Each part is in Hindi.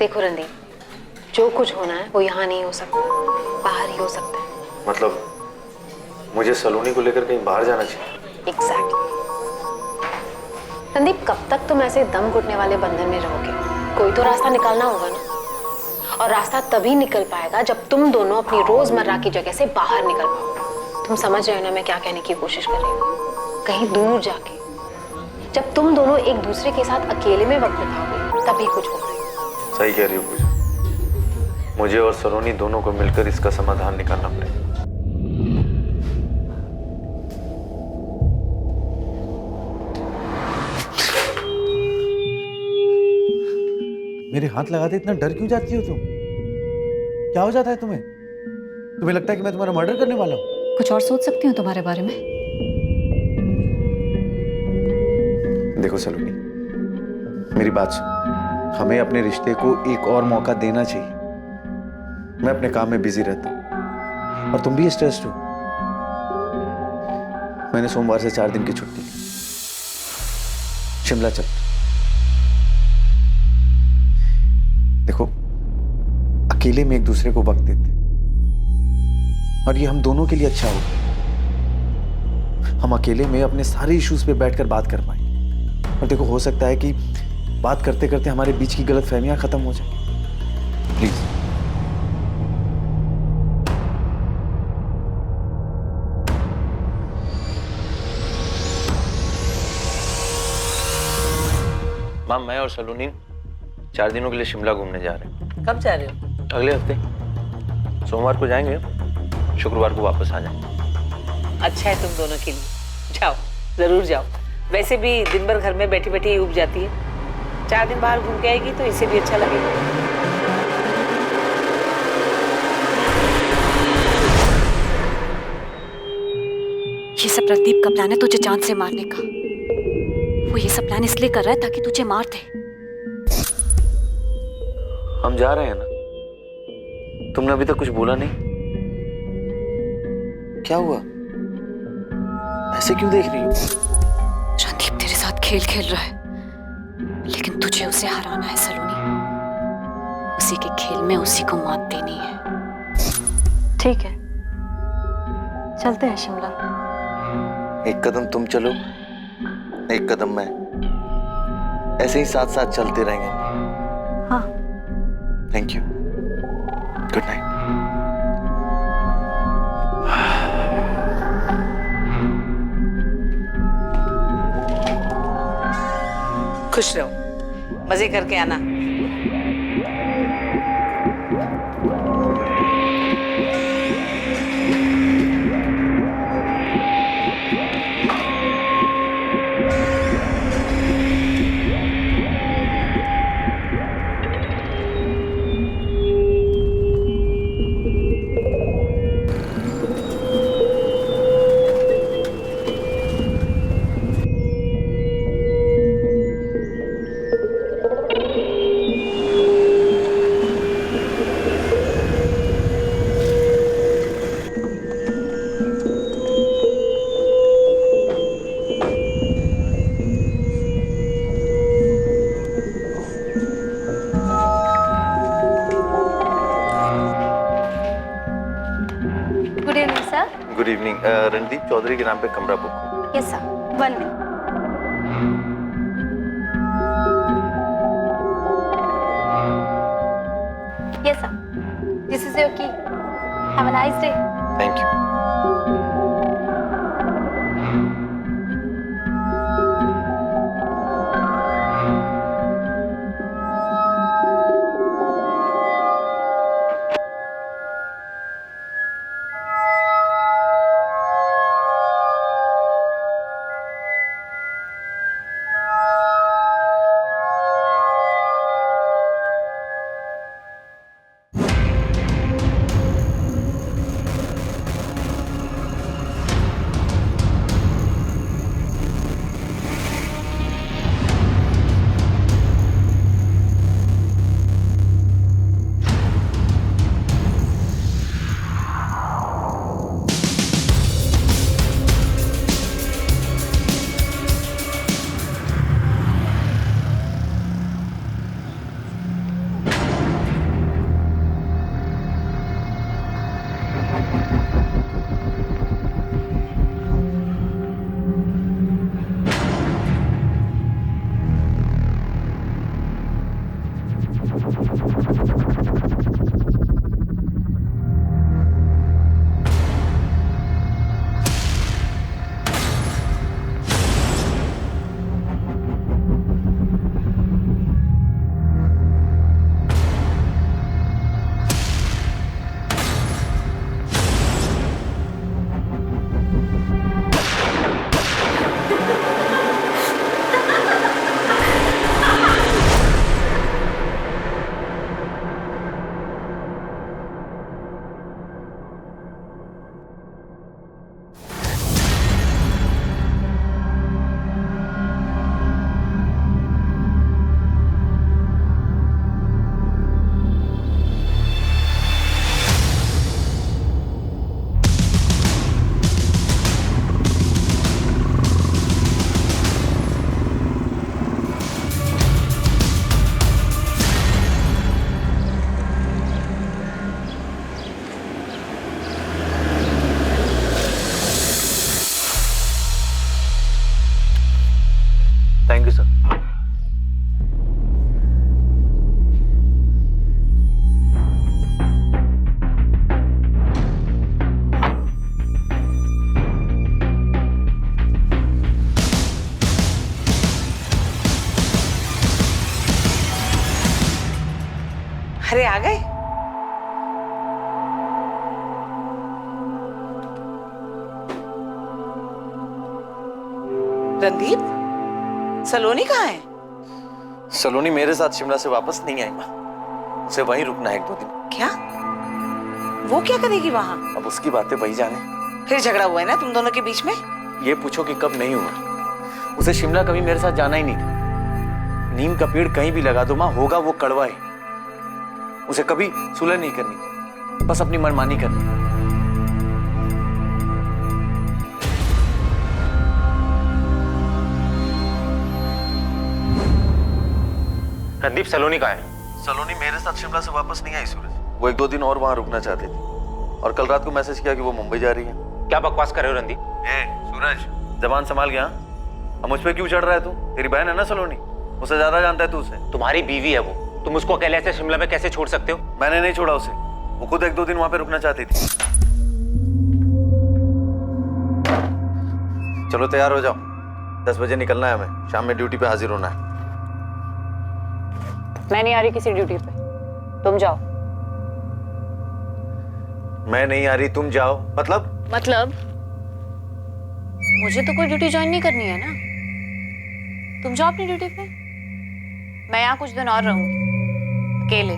देखो रणदीप, जो कुछ होना है वो यहाँ नहीं हो सकता, बाहर ही हो सकता है। मतलब मुझे सलोनी को लेकर कहीं बाहर जाना चाहिए? एग्जैक्टली। रणदीप, कब तक तुम ऐसे दम घुटने वाले बंधन में रहोगे? कोई तो रास्ता निकालना होगा ना। और रास्ता तभी निकल पाएगा जब तुम दोनों अपनी रोजमर्रा की जगह से बाहर निकल पाओ। तुम समझ रहे हो ना मैं क्या कहने की कोशिश कर रही हूँ? कहीं दूर जाके, जब तुम दोनों एक दूसरे के साथ अकेले में वक्त बिताओगे तभी कुछ होगा। सही कह रही हो पूजा, मुझे और सलोनी दोनों को मिलकर इसका समाधान निकालना पड़ेगा। मेरे हाथ लगाते इतना डर क्यों जाती हो तुम? क्या हो जाता है तुम्हें? तुम्हें लगता है कि मैं तुम्हारा मर्डर करने वाला हूँ? कुछ और सोच सकती हूँ तुम्हारे बारे में। देखो सलोनी, मेरी बात सुन। हमें अपने रिश्ते को एक और मौका देना चाहिए। मैं अपने काम में बिजी रहता हूँ और तुम भी स्ट्रेस्ड हो। मैंने सोमवार से 4 दिन की छुट्टी ली। शिमला चल। देखो, अकेले में एक दूसरे को वक्त देते और ये हम दोनों के लिए अच्छा होगा। हम अकेले में अपने सारे इश्यूज पे बैठकर बात कर पाएंगे। और देखो, हो सकता है कि बात करते करते हमारे बीच की गलतफहमियां खत्म हो जाए। प्लीज। माम, मैं और सलोनी 4 दिनों के लिए शिमला घूमने जा रहे हैं। कब जा रहे हो? अगले हफ्ते सोमवार को जाएंगे, शुक्रवार को वापस आ जाएंगे। अच्छा है तुम दोनों के लिए। जाओ, जरूर जाओ। वैसे भी दिन भर घर में बैठी बैठी उब जाती है। 4 दिन बाहर घूम के आएगी तो इसे भी अच्छा लगेगा। ये सब रणदीप का प्लान है तुझे जान से मारने का। वो ये सब प्लान इसलिए कर रहा है ताकि तुझे मार दे। हम जा रहे हैं ना। तुमने अभी तक कुछ बोला नहीं। क्या हुआ? ऐसे क्यों देख रही हो? रणदीप तेरे साथ खेल खेल रहा है, लेकिन तुझे उसे हराना है सलोनी। उसी के खेल में उसी को मात देनी है। ठीक है, चलते हैं शिमला। एक कदम तुम चलो, एक कदम मैं। ऐसे ही साथ साथ चलते रहेंगे। हाँ। Thank you. Good night. खुश रहो, मजे करके आना। Good evening sir. Good evening. Randeep Chaudhary के नाम पे कमरा बुक हो। Yes sir, 1 minute. Yes sir, this is your key. Have a nice day. Thank you. अरे आ गए? रणदीप, सलोनी कहाँ है? सलोनी मेरे साथ शिमला से वापस नहीं आई माँ। उसे वहीं रुकना है 1-2 दिन। क्या? वो क्या करेगी वहां? अब उसकी बातें वही जाने। फिर झगड़ा हुआ है ना तुम दोनों के बीच में? ये पूछो कि कब नहीं हुआ। उसे शिमला कभी मेरे साथ जाना ही नहीं था। नीम का पेड़ कहीं भी लगा दो माँ, होगा वो कड़वा ही। उसे कभी सुलह नहीं करनी, बस अपनी मनमानी करनी। रणदीप, सलोनी कहाँ है? सलोनी मेरे साथ शिमला से वापस नहीं आई सूरज। वो 1-2 दिन और वहां रुकना चाहती थी और कल रात को मैसेज किया कि वो मुंबई जा रही है। क्या बकवास कर रहे हो रणदीप? सूरज, जबान संभाल गया। अब मुझ पे क्यों चढ़ रहा है तू? तेरी बहन है ना सलोनी, उससे ज्यादा जानता है तू उसे। तुम्हारी बीवी है वो, तुम उसको अकेले ऐसे शिमला में कैसे छोड़ सकते हो? मैंने नहीं छोड़ा उसे, वो खुद 1-2 दिन वहां पे रुकना चाहती थी। चलो तैयार हो जाओ, 10 बजे निकलना है हमें। शाम में ड्यूटी पे हाजिर होना है। मैं नहीं आ रही किसी ड्यूटी पे, तुम जाओ। मैं नहीं आ रही, तुम जाओ। मतलब मुझे तो कोई ड्यूटी ज्वाइन नहीं करनी है ना। तुम जाओ अपनी ड्यूटी पे, मैं यहाँ कुछ दिन और रहूंगी अकेले,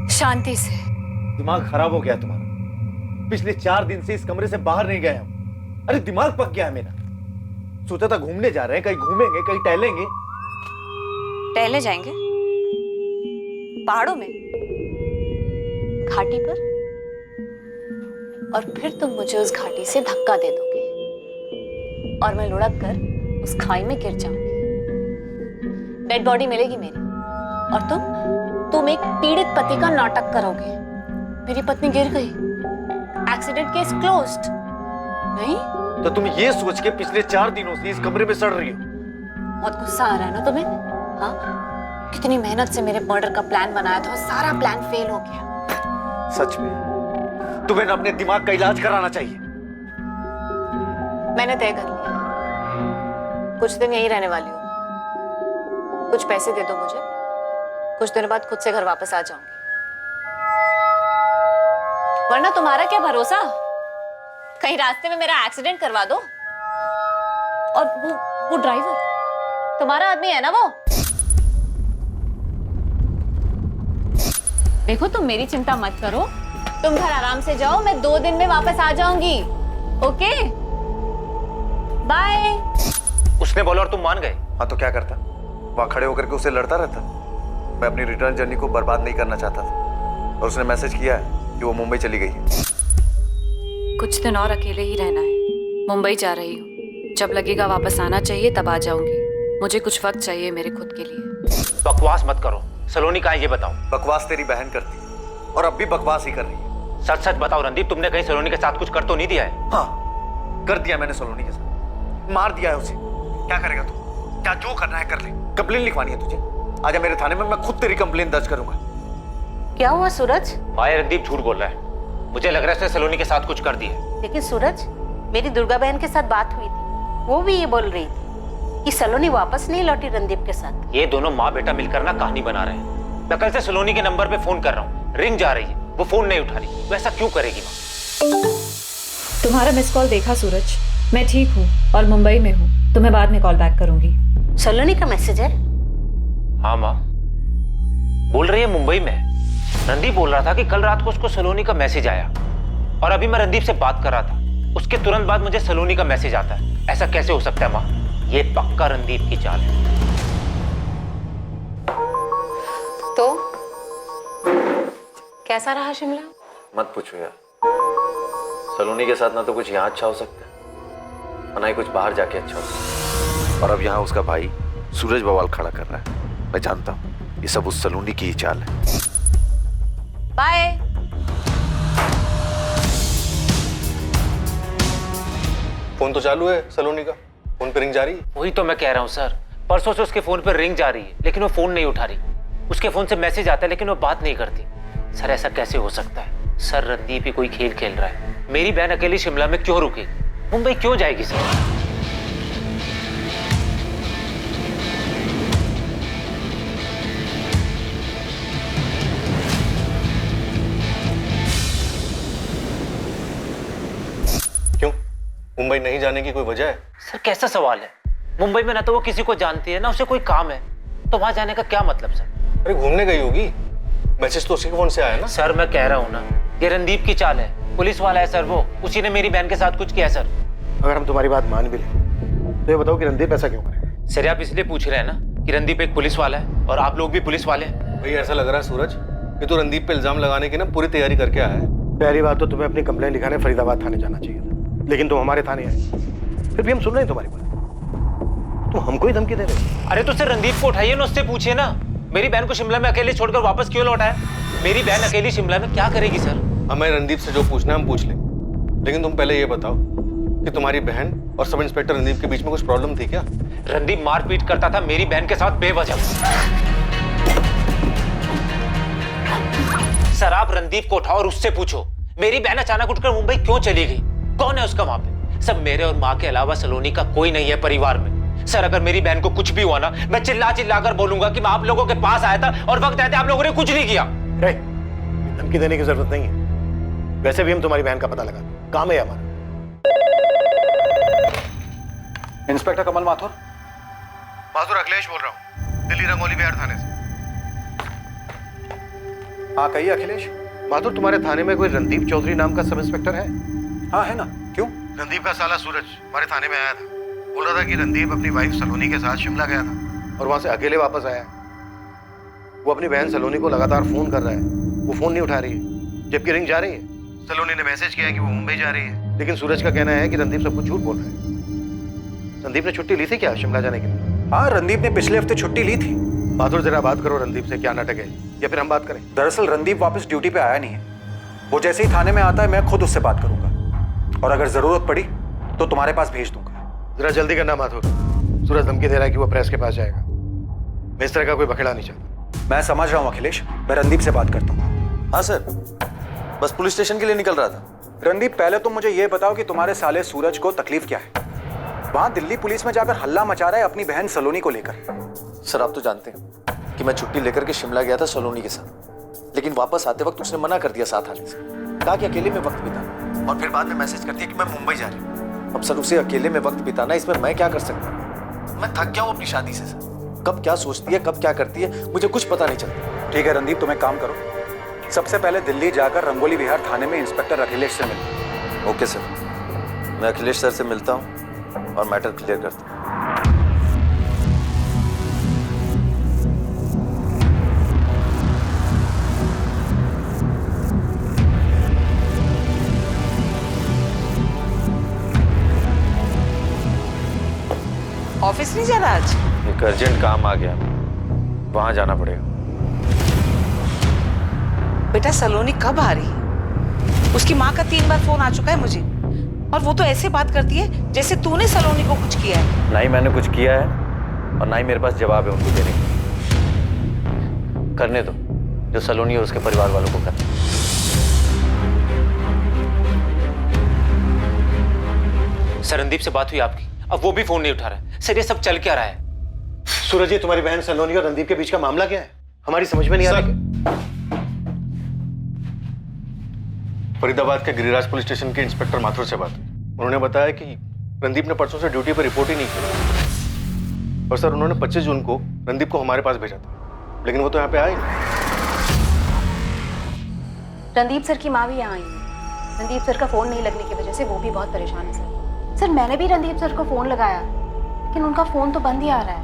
शांति से। दिमाग खराब हो गया तुम्हारा। पिछले 4 दिन से इस कमरे से बाहर नहीं गए हम। अरे दिमाग पक गया है मेरा। सोचा था घूमने जा रहे हैं, कहीं घूमेंगे, कहीं टहलेंगे। टहले जाएंगे पहाड़ों में, घाटी पर, और फिर तुम मुझे उस घाटी से धक्का दे दोगे और मैं लुढ़क कर उस खाई में गिर जाऊंगी। डेड बॉडी मिलेगी मेरी, और तुम एक पीड़ित पति का नाटक करोगे। मेरी पत्नी गिर गई, एक्सीडेंट केस क्लोज्ड। नहीं तो तुम ये सोच के पिछले 4 दिनों से इस कमरे में सड़ रही हो? बहुत गुस्सा आ रहा है ना तुम्हें? हाँ, कितनी मेहनत से मेरे मर्डर का प्लान बनाया था, सारा प्लान फेल हो गया। सच में तुम्हें अपने दिमाग का इलाज कराना चाहिए। मैंने तय कर लिया, कुछ दिन यहीं रहने वाली हूँ। कुछ पैसे दे दो मुझे, कुछ दिनों बाद खुद से घर वापस आ जाऊंगी। वरना तुम्हारा क्या भरोसा, कहीं रास्ते में मेरा एक्सीडेंट करवा दो। और वो ड्राइवर तुम्हारा आदमी है ना वो? देखो, तुम मेरी चिंता मत करो, तुम घर आराम से जाओ, मैं 2 दिन में वापस आ जाऊंगी। Okay, bye. उसने बोला और तुम मान गए? हाँ तो क्या करता, वहां खड़े होकर के उसे लड़ता रहता। मैं अपनी रिटर्न जर्नी को बर्बाद नहीं करना चाहता था, और उसने मैसेज किया है कि वो मुंबई चली गई है। कुछ दिन और अकेले ही रहना है, मुंबई जा रही हूँ। जब लगेगा वापस आना चाहिए तब आ जाऊंगी। मुझे कुछ वक्त चाहिए मेरे खुद के लिए। बकवास मत करो। सलोनी कहाँ है ये बताओ। बकवास तेरी बहन करती है, और अब भी बकवास ही कर रही है। सच सच बताओ रणदीप, तुमने कहीं सलोनी के साथ कुछ कर तो नहीं दिया है? हाँ, कर दिया मैंने सलोनी के साथ, मार दिया है उसे। क्या करेगा तू? क्या जो करना है कर ले। कंप्लेन लिखवानी है तुझे? आजा मेरे थाने में, मैं खुद तेरी कंप्लेन दर्ज करूंगा। क्या हुआ सूरज? भाई रणदीप झूठ बोल रहा है, मुझे लग रहा है उसने सलोनी के साथ कुछ कर दिया है। लेकिन सूरज, मेरी दुर्गा बहन के साथ बात हुई थी, वो भी ये बोल रही थी कि सलोनी वापस नहीं लौटी रणदीप के साथ। ये दोनों माँ बेटा मिलकर ना कहानी बना रहे हैं। मैं कल से सलोनी के नंबर पे फोन कर रहा हूँ, रिंग जा रही है, वो फोन नहीं उठा रही। तो ऐसा क्यों करेगी माँ? तुम्हारा मिस कॉल देखा सूरज, मैं ठीक हूँ और मुंबई में हूँ। तुम्हें बाद में कॉल बैक करूंगी। सलोनी का मैसेज है? हाँ माँ, बोल रही है मुंबई में। रणदीप बोल रहा था कि कल रात को उसको सलोनी का मैसेज आया, और अभी मैं रणदीप से बात कर रहा था, उसके तुरंत बाद मुझे सलोनी का मैसेज आता है। ऐसा कैसे हो सकता है माँ? ये पक्का रणदीप की चाल है। तो कैसा रहा शिमला? मत पूछो यार, सलोनी के साथ ना तो कुछ यहाँ अच्छा हो सकता है, और ना ही कुछ बाहर जाके अच्छा हो सकता है। और अब यहाँ उसका भाई सूरज बवाल खड़ा कर रहा है। मैं जानता हूँ ये सब उस सलोनी की ही चाल है। बाय। फोन तो चालू है सलोनी का, फोन पे रिंग जा रही है। वही तो मैं कह रहा हूँ सर, परसों से उसके फोन पर रिंग जा रही है लेकिन वो फोन नहीं उठा रही। उसके फोन से मैसेज आता है लेकिन वो बात नहीं करती। सर ऐसा कैसे हो सकता है? सर रणदीप ही कोई खेल खेल रहा है। मेरी बहन अकेली शिमला में क्यों रुकेगी? मुंबई क्यों जाएगी सर? मुंबई नहीं जाने की कोई वजह है? सर कैसा सवाल है? मुंबई में ना तो वो किसी को जानती है ना उसे कोई काम है, तो वहां जाने का क्या मतलब सर? अरे घूमने गई होगी, मैसेज तो उसी के फोन से आया ना। सर मैं कह रहा हूँ ना, ये रणदीप की चाल है, पुलिस वाला है सर वो, उसी ने मेरी बहन के साथ कुछ किया सर। अगर हम तुम्हारी बात मान भी लें तो ये बताओ कि रणदीप ऐसा क्यों करेगा? सर आप इसलिए पूछ रहे हैं ना कि रणदीप एक पुलिस वाला है और आप लोग भी पुलिस वाले हैं। भाई ऐसा लग रहा है सूरज कि तू रणदीप पे इल्जाम लगाने की ना पूरी तैयारी करके आया है। पहली बात तो तुम्हें अपनी कंप्लेंट लिखाने फरीदाबाद थाने जाना चाहिए था, लेकिन तुम हमारे थाने आए। फिर भी हम सुन रहे हैं तुम्हारी बात, तुम हमको ही धमकी दे रहे हो। अरे तो सर रणदीप को उठाइए ना, उससे पूछिए ना मेरी बहन को शिमला में अकेले छोड़कर वापस क्यों लौटा है? मेरी बहन अकेली शिमला में क्या करेगी सर? हमें रणदीप से जो पूछना है हम पूछ लें, लेकिन तुम पहले ये बताओ कि तुम्हारी बहन और सब इंस्पेक्टर रणदीप के बीच में कुछ प्रॉब्लम थी क्या? रणदीप मारपीट करता था मेरी बहन के साथ बेवजह। सर आप रणदीप को उठाओ और उससे पूछो मेरी बहन अचानक उठकर मुंबई क्यों चली गई, कौन है उसका वहां पे? सब मेरे और माँ के अलावा सलोनी का कोई नहीं है परिवार में। सर अगर मेरी बहन को कुछ भी हुआ ना, मैं चिल्ला चिल्ला कर बोलूंगा कि मैं आप लोगों के पास आया था और वक्त आते आप लोगों ने कुछ नहीं किया। धमकी देने की जरूरत नहीं है, वैसे भी हम तुम्हारी बहन का पता लगा, काम है हमारा। इंस्पेक्टर कमल माथुर। माथुर अखिलेश बोल रहा हूँ, दिल्ली रंगोली बिहार थाने से। हाँ कहिए अखिलेश। माथुर तुम्हारे थाने में कोई रणदीप चौधरी नाम का सब इंस्पेक्टर है? हाँ है ना, क्यों? रणदीप का साला सूरज हमारे थाने में आया था, बोल रहा था कि रणदीप अपनी वाइफ सलोनी के साथ शिमला गया था और वहां से अकेले वापस आया। वो अपनी बहन सलोनी को लगातार फोन कर रहा है, वो फोन नहीं उठा रही है, जबकि रिंग जा रही है। सलोनी ने मैसेज किया है कि वो मुंबई जा रही है, लेकिन सूरज का कहना है कि रणदीप सब कुछ झूठ बोल रहा है। रणदीप ने छुट्टी ली थी क्या शिमला जाने के लिए? हाँ रणदीप ने पिछले हफ्ते छुट्टी ली थी। माथुर जरा बात करो रणदीप से, क्या नाटक है, या फिर हम बात करें? दरअसल रणदीप वापस ड्यूटी पे आया नहीं है, वो जैसे ही थाने में आता है मैं खुद उससे बात करूंगा और अगर जरूरत पड़ी तो तुम्हारे पास भेज दूंगा। जरा जल्दी करना माथुर, सूरज धमकी दे रहा है कि वो प्रेस के पास जाएगा। मैं इस तरह का कोई बखेड़ा नहीं चाहता। मैं समझ रहा हूँ अखिलेश, मैं रणदीप से बात करता हूँ। हाँ सर, बस पुलिस स्टेशन के लिए निकल रहा था। रणदीप पहले तुम मुझे ये बताओ कि तुम्हारे साले सूरज को तकलीफ क्या है? वहां दिल्ली पुलिस में जाकर हल्ला मचा रहा है अपनी बहन सलोनी को लेकर। सर आप तो जानते हैं कि मैं छुट्टी लेकर के शिमला गया था सलोनी के साथ, लेकिन वापस आते वक्त उसने मना कर दिया साथ आने से, कहा कि अकेले में वक्त बिता, और फिर बाद में मैसेज करती है कि मैं मुंबई जा रही हूँ। अब सर उसे अकेले में वक्त बिताना, इसमें मैं क्या कर सकता हूँ? मैं थक गया हूँ अपनी शादी से सर, कब क्या सोचती है कब क्या करती है मुझे कुछ पता नहीं चलता। ठीक है रणदीप, तुम एक काम करो, सबसे पहले दिल्ली जाकर रंगोली विहार थाने में इंस्पेक्टर अखिलेश से मिलो। ओके सर, मैं अखिलेश सर से मिलता हूँ और मैटर क्लियर करता हूँ। ऑफिस नहीं जा रहा आज? एक अर्जेंट काम आ गया, वहां जाना पड़ेगा। बेटा सलोनी कब आ रही है? उसकी माँ का 3 बार फोन आ चुका है मुझे, और वो तो ऐसे बात करती है जैसे तूने सलोनी को कुछ किया है। ना ही मैंने कुछ किया है और ना ही मेरे पास जवाब है उनको देने का। करने दो जो सलोनी और उसके परिवार वालों को करना। सर रणदीप से बात हुई आपकी? अब वो भी फोन नहीं उठा रहा है। सर ये सब चल क्या रहा है? सूरज जी, तुम्हारी बहन सलोनी और रणदीप के बीच का मामला क्या है? हमारी समझ में नहीं आ रहा। फरीदाबाद के गिरिराज पुलिस स्टेशन के इंस्पेक्टर माथुर से बात हुई। उन्होंने बताया कि रणदीप ने परसों से ड्यूटी पर रिपोर्ट ही नहीं की, और सर उन्होंने 25 जून को रणदीप को हमारे पास भेजा था, लेकिन वो तो यहाँ पे आए नहीं। रणदीप सर की माँ भी यहाँ आई है। रणदीप सर का फोन नहीं लगने की वजह से वो भी बहुत परेशान है सर। मैंने भी रणदीप सर को फोन लगाया, लेकिन उनका फोन तो बंद ही आ रहा है।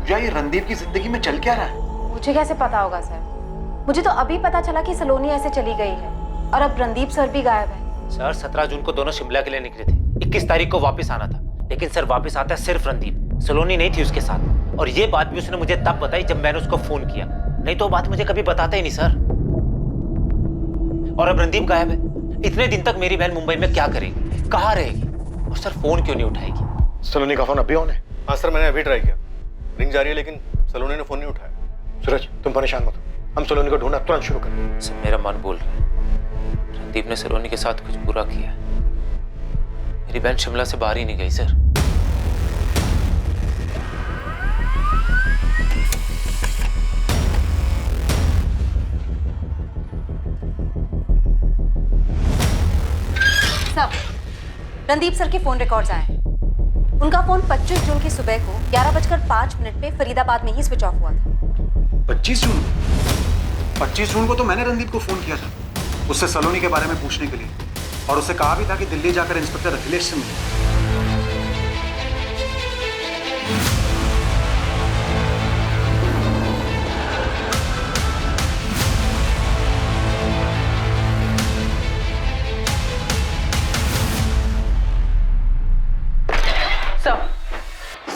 या ये रणदीप की जिंदगी में चल क्या रहा है? मुझे कैसे पता होगा सर? मुझे तो अभी पता चला कि सलोनी ऐसे चली गई है और अब रणदीप सर भी गायब है। सर 17 जून को दोनों शिमला के लिए निकले थे, 21 तारीख को वापस आना था, लेकिन सर वापस आता सिर्फ रणदीप, सलोनी नहीं थी उसके साथ। और ये बात भी उसने मुझे तब बताई जब मैंने उसको फोन किया, नहीं तो बात मुझे कभी बताता ही नहीं सर। और अब रणदीप गायब है। इतने दिन तक मेरी बहन मुंबई में क्या करेगी, कहाँ रहेगी, और सर फोन क्यों नहीं उठाएगी? सलोनी का फोन अभी ऑन है? हाँ सर, मैंने अभी ट्राई किया, रिंग जा रही है, लेकिन सलोनी ने फोन नहीं उठाया। सूरज तुम परेशान मत हो, हम सलोनी को ढूंढना तुरंत शुरू करें। सर मेरा मन बोल रहा है रणदीप ने सलोनी के साथ कुछ बुरा किया है। मेरी बहन शिमला से बाहर ही नहीं गई सर। रणदीप सर के फोन रिकॉर्ड्स आए हैं। उनका फोन 25 जून की सुबह को 11:05 पे फरीदाबाद में ही स्विच ऑफ हुआ था। 25 जून को तो मैंने रणदीप को फोन किया था उससे सलोनी के बारे में पूछने के लिए, और उससे कहा भी था कि दिल्ली जाकर इंस्पेक्टर अखिलेश से मिले।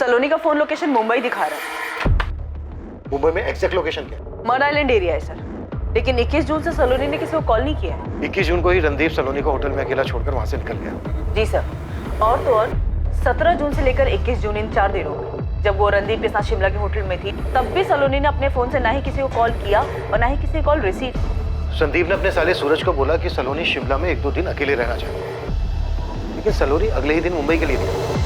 सलोनी का फोन लोकेशन मुंबई दिखा रहा है। मुंबई में एग्जैक्ट लोकेशन क्या है? मड आइलैंड एरिया है सर, लेकिन 21 जून से सलोनी ने किसी को कॉल नहीं किया है। 21 जून को ही रणदीप सलोनी को होटल में अकेला छोड़कर वहां से निकल गया। जी सर। और तो और 17 जून से लेकर 21 जून इन 4 दिनों में जब वो रणदीप के साथ शिमला के होटल में थी, तब भी सलोनी ने अपने फोन से ना ही किसी को कॉल किया और ना ही किसी की कॉल रिसीव। संदीप ने अपने साले सूरज को बोला कि सलोनी शिमला में 1-2 दिन अकेले रहना चाहती, लेकिन सलोनी अगले ही दिन मुंबई के लिए निकली।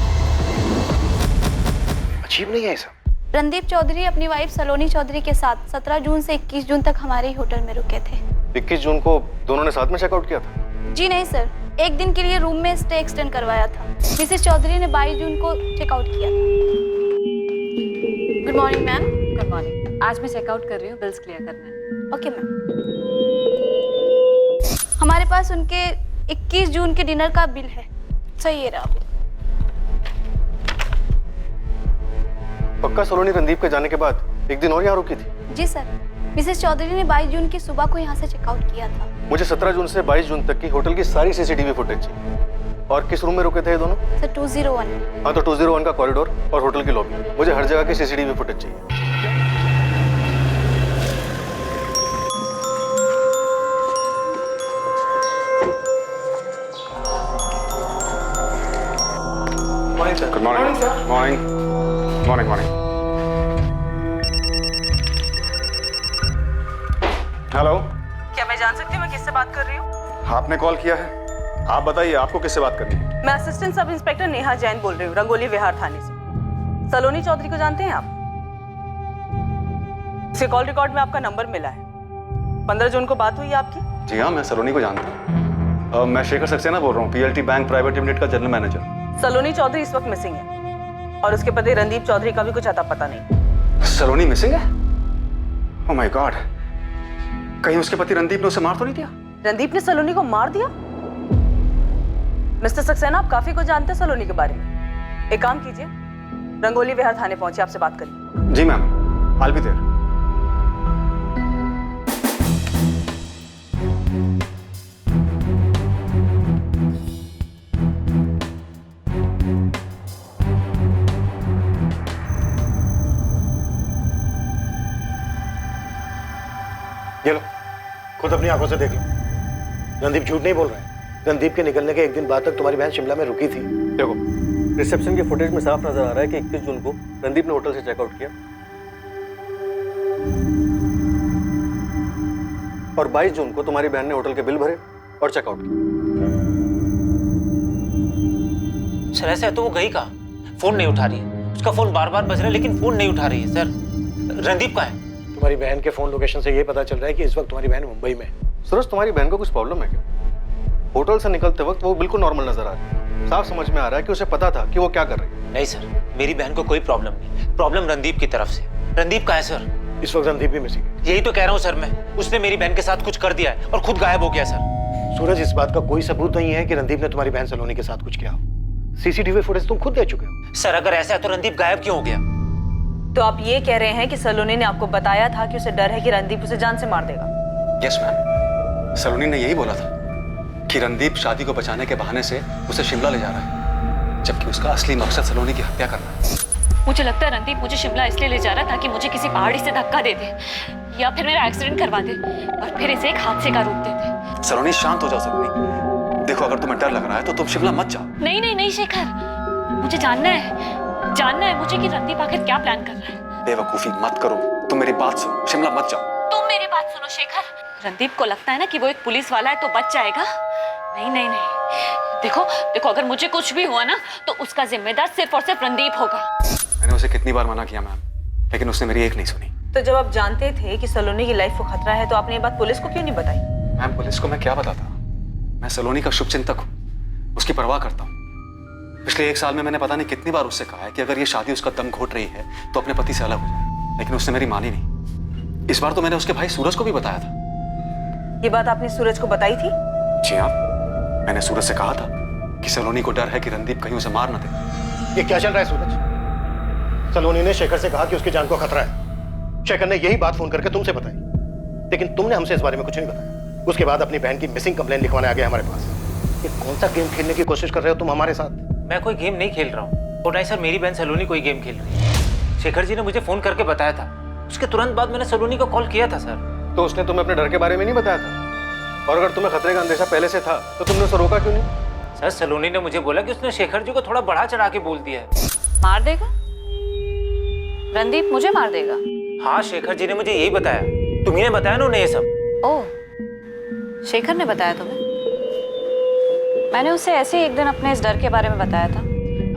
अजीब नहीं है ऐसा? रणदीप चौधरी अपनी वाइफ सलोनी चौधरी के साथ 17 जून से 21 जून तक हमारे ही होटल में रुके थे। 21 जून को दोनों ने साथ में चेकआउट किया था? जी नहीं सर, एक दिन के लिए रूम में स्टे एक्सटेंड करवाया था। मिसेस चौधरी ने 22 जून को चेकआउट किया था। Good morning ma'am. Good morning. आज मैं चेकआउट कर रही हूँ, बिल्स क्लियर करना है। Okay ma'am. हमारे पास उनके 21 जून के डिनर का बिल है। सही है रहा। पक्का सलोनी रणदीप के जाने के बाद एक दिन और यहाँ रुकी थी? जी सर, मिसेस चौधरी ने 22 जून की सुबह को यहाँ से चेकआउट किया था। मुझे 17 जून से 22 जून तक की होटल की सारी सीसीटीवी फुटेज चाहिए। और किस रूम में रुके थे ये दोनों? सर 201। हाँ, तो 201 का कॉरिडोर और होटल की लॉबी, मुझे हर जगह की सीसीटीवी फुटेज चाहिए। Morning sir. Good morning sir. Morning morning morning. Hello, क्या मैं जान सकती हूँ मैं किससे बात कर रही हूँ? आपने कॉल किया है, आप बताइए आपको किससे बात करनी है? मैं assistant sub inspector Neha Jain बोल रही हूँ, रंगोली विहार थाने से। सलोनी चौधरी को जानते हैं आप? इसके कॉल रिकॉर्ड में आपका नंबर मिला है। 15 जून को बात हुई आपकी? जी हाँ, मैं सलोनी को जानता हूँ। मैं शेखर सक्सेना बोल रहा हूँ, PLT बैंक प्राइवेट लिमिटेड का जनरल मैनेजर। सलोनी चौधरी इस वक्त मिसिंग है और उसके पति रणदीप चौधरी का भी कुछ अता पता नहीं। सलोनी मिसिंग है? ओह माय गॉड, कहीं उसके पति रणदीप ने उसे मार तो नहीं दिया? रणदीप ने सलोनी को मार दिया? मिस्टर सक्सेना, आप काफी कुछ जानते हैं सलोनी के बारे में। एक काम कीजिए, रंगोली विहार थाने पहुंचे, आपसे बात करिए। जी मैम, I'll be there। ये लो, खुद अपनी आंखों से देख लो। रणदीप झूठ नहीं बोल रहा है। रणदीप के निकलने के एक दिन बाद तक तुम्हारी बहन शिमला में रुकी थी। देखो, रिसेप्शन की फुटेज में साफ नजर आ रहा है कि 21 जून को रणदीप ने होटल से चेकआउट किया और 22 जून को तुम्हारी बहन ने होटल के बिल भरे और चेकआउट किया। सर ऐसा है तो वो गई कहाँ? फोन नहीं उठा रही है, उसका फोन बार बार बज रहा है लेकिन फोन नहीं उठा रही है। सर रणदीप कहाँ है? तुम्हारी बहन के फोन लोकेशन से ये पता चल रहा है कि इस वक्त तुम्हारी बहन मुंबई में है। सूरज, तुम्हारी बहन को कुछ प्रॉब्लम है क्या? होटल से निकलते वक्त वो बिल्कुल नॉर्मल नजर आ रही है। साफ समझ में आ रहा है कि उसे पता था कि वो क्या कर रही है। नहीं सर, मेरी बहन को कोई प्रॉब्लम नहीं, प्रॉब्लम रणदीप की तरफ से। रणदीप कहाँ है सर? इस वक्त रणदीप भी मिसिंग है। यही तो कह रहा हूँ सर मैं, उसने मेरी बहन के साथ कुछ कर दिया है और खुद गायब हो गया सर। सूरज, इस बात का कोई सबूत नहीं है कि रणदीप ने तुम्हारी बहन सलोनी के साथ कुछ किया हो। सीसीटीवी फुटेज तुम खुद दे चुके हो। सर अगर ऐसा है तो रणदीप गायब क्यों हो गया? तो आप ये कह रहे हैं कि सलोनी ने आपको बताया था कि उसे डर है कि रणदीप उसे जान से मार देगा? यस मैम, सलोनी ने यही बोला था कि रणदीप शादी को बचाने के बहाने से उसे शिमला ले जा रहा है, जबकि उसका असली मकसद सलोनी की हत्या करना है। मुझे लगता है रणदीप मुझे शिमला इसलिए ले जा रहा है ताकि मुझे किसी पहाड़ी से धक्का दे दे या फिर मेरा एक्सीडेंट करवा दे और फिर इसे एक हादसे का रूप दे दे। सलोनी शांत हो जाओ सलोनी। देखो, अगर तुम्हें डर लग रहा है तो तुम शिमला मत जाओ। नहीं नहीं नहीं शेखर, मुझे जानना है मुझे कि रणदीप आखिर क्या प्लान कर रहा है। बेवकूफी मत करो, तुम मेरी बात सुनो, शिमला मत जाओ। तुम मेरी बात सुनो शेखर, रणदीप को लगता है ना कि वो एक पुलिस वाला है तो बच जाएगा। नहीं नहीं नहीं, देखो अगर मुझे कुछ भी हुआ ना तो उसका जिम्मेदार सिर्फ और सिर्फ रणदीप होगा। मैंने उसे कितनी बार मना किया मैम, लेकिन उसने मेरी एक नहीं सुनी। तो जब आप जानते थे कि सलोनी की लाइफ को खतरा है तो आपने ये बात पुलिस को क्यों नहीं बताई? मैम, पुलिस को मैं क्या बताता? मैं सलोनी का शुभचिंतक हूँ, उसकी परवाह करता हूँ। पिछले 1 साल में मैंने पता नहीं कितनी बार उससे कहा है कि अगर ये शादी उसका दम घोट रही है तो अपने पति से अलग हो जाए, लेकिन उसने मेरी मानी नहीं। इस बार तो मैंने उसके भाई सूरज को भी बताया था। ये बात आपने सूरज को बताई थी? जी हाँ, मैंने सूरज से कहा था कि सलोनी को डर है कि रणदीप कहीं उसे मार न दे। ये क्या चल रहा है सूरज? सलोनी ने शेखर से कहा कि उसकी जान को खतरा है। शेखर ने यही बात फोन करके तुमसे बताई, लेकिन तुमने हमसे इस बारे में कुछ नहीं बताया। उसके बाद अपनी बहन की मिसिंग कंप्लेंट लिखवाने आ गए हमारे पास। ये कौन सा गेम खेलने की कोशिश कर रहे हो तुम हमारे साथ? मैं कोई गेम नहीं खेल रहा हूँ और नहीं सर, मेरी बहन सलोनी कोई गेम खेल रही है। शेखर जी ने मुझे फोन करके बताया था, उसके तुरंत बाद मैंने सलोनी को कॉल किया था सर। तो उसने तुम्हें अपने डर के बारे में नहीं बताया था? और अगर तुम्हें खतरे का अंदेशा पहले से था तो तुमने उसे रोका क्यों नहीं? सर सलोनी ने मुझे बोला कि उसने शेखर जी को थोड़ा बढ़ा चढ़ा के बोल दिया है। मार देगा? रणदीप मुझे मार देगा? हाँ, शेखर जी ने मुझे यही बताया। तुम्ही ने बताया ना उन्हें ये सब? ओह, शेखर ने बताया तुम्हें? मैंने उसे ऐसे ही एक दिन अपने इस डर के बारे में बताया था।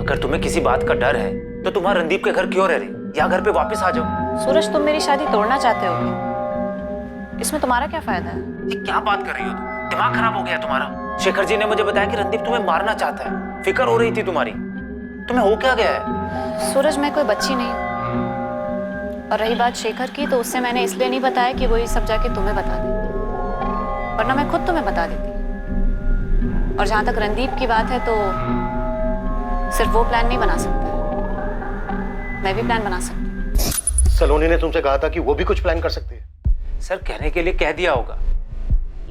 अगर तुम्हें किसी बात का डर है तो तुम्हारा रणदीप के घर क्यों रह रही, या घर पे वापस आ जाओ। सूरज, तुम मेरी शादी तोड़ना चाहते हो? इसमें तुम्हारा क्या फायदा है? ये क्या बात कर रही हो तुम? दिमाग खराब हो गया तुम्हारा? शेखर जी ने मुझे बताया कि रणदीप तुम्हें मारना चाहता है। फिक्र हो रही थी तुम्हारी। तुम्हें हो क्या गया है? सूरज, मैं कोई बच्ची नहीं हूँ। और रही बात शेखर की, तो उससे मैंने इसलिए नहीं बताया कि वो ये सब जाके तुम्हें बता देती, वरना मैं खुद तुम्हें बता देती। और जहां तक रणदीप की बात है, तो सिर्फ वो प्लान नहीं बना सकता, मैं भी प्लान बना सकती। सलोनी ने तुमसे कहा था कि वो भी कुछ प्लान कर सकती है। सर, कहने के लिए कह दिया होगा,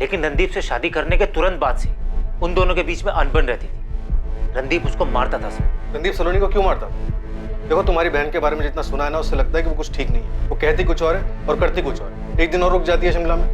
लेकिन रणदीप से शादी करने के तुरंत बाद से उन दोनों के बीच में अनबन रहती थी। रणदीप उसको मारता था सर। रणदीप सलोनी को क्यों मारता? देखो, तुम्हारी बहन के बारे में जितना सुना है ना, उससे लगता है कि वो कुछ ठीक नहीं है। वो कहती कुछ और है और करती कुछ और है। एक दिन और रुक जाती है शिमला में,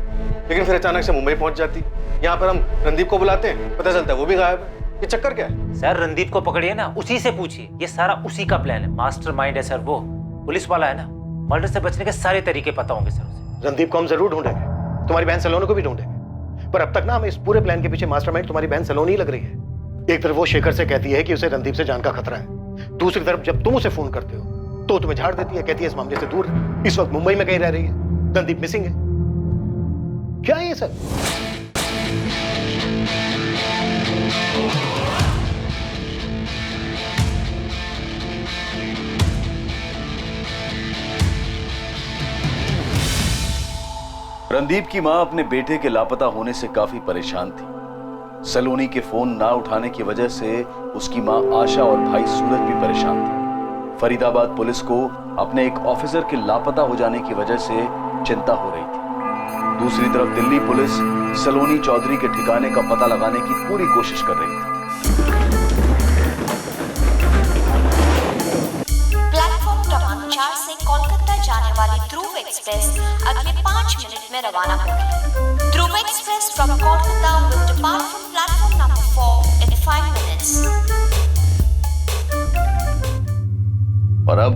लेकिन फिर अचानक से मुंबई पहुंच जाती। यहाँ पर हम रणदीप को बुलाते हैं, पता चलता है वो भी गायब है। ये चक्कर क्या है? सर, रणदीप को पकड़िए ना, उसी से पूछिए। ये सारा उसी का प्लान है, मास्टरमाइंड है सर। वो पुलिस वाला है ना, मर्डर से बचने के सारे तरीके पता होंगे सर उसे। रणदीप को हम जरूर ढूंढेंगे, तुम्हारी बहन सलोनी को भी ढूंढेंगे, पर अब तक ना हमें इस पूरे प्लान के पीछे मास्टरमाइंड तुम्हारी बहन सलोनी ही लग रही है। एक तरफ वो शेखर से कहती है कि उसे रणदीप से जान का खतरा है, दूसरी तरफ जब तुम उसे फोन करते हो तो तुम्हें झाड़ देती है, कहती है इस मामले से दूर, इस वक्त मुंबई में कहीं रह रही है, रणदीप मिसिंग है। क्या है ये सब? रणदीप की मां अपने बेटे के लापता होने से काफी परेशान थी। सलोनी के फोन ना उठाने की वजह से उसकी मां आशा और भाई सूरज भी परेशान थे। फरीदाबाद पुलिस को अपने एक ऑफिसर के लापता हो जाने की वजह से चिंता हो रही थी। दूसरी तरफ दिल्ली पुलिस सलोनी चौधरी के ठिकाने का पता लगाने की पूरी कोशिश कर रही थी। प्लेटफॉर्म क्रमांक 4 से कोलकाता जाने वाली ध्रुव एक्सप्रेस अगले 5 मिनट में रवाना होगी। Dhruv express from Kolkata will depart from platform number 4 in 5 minutes. और अब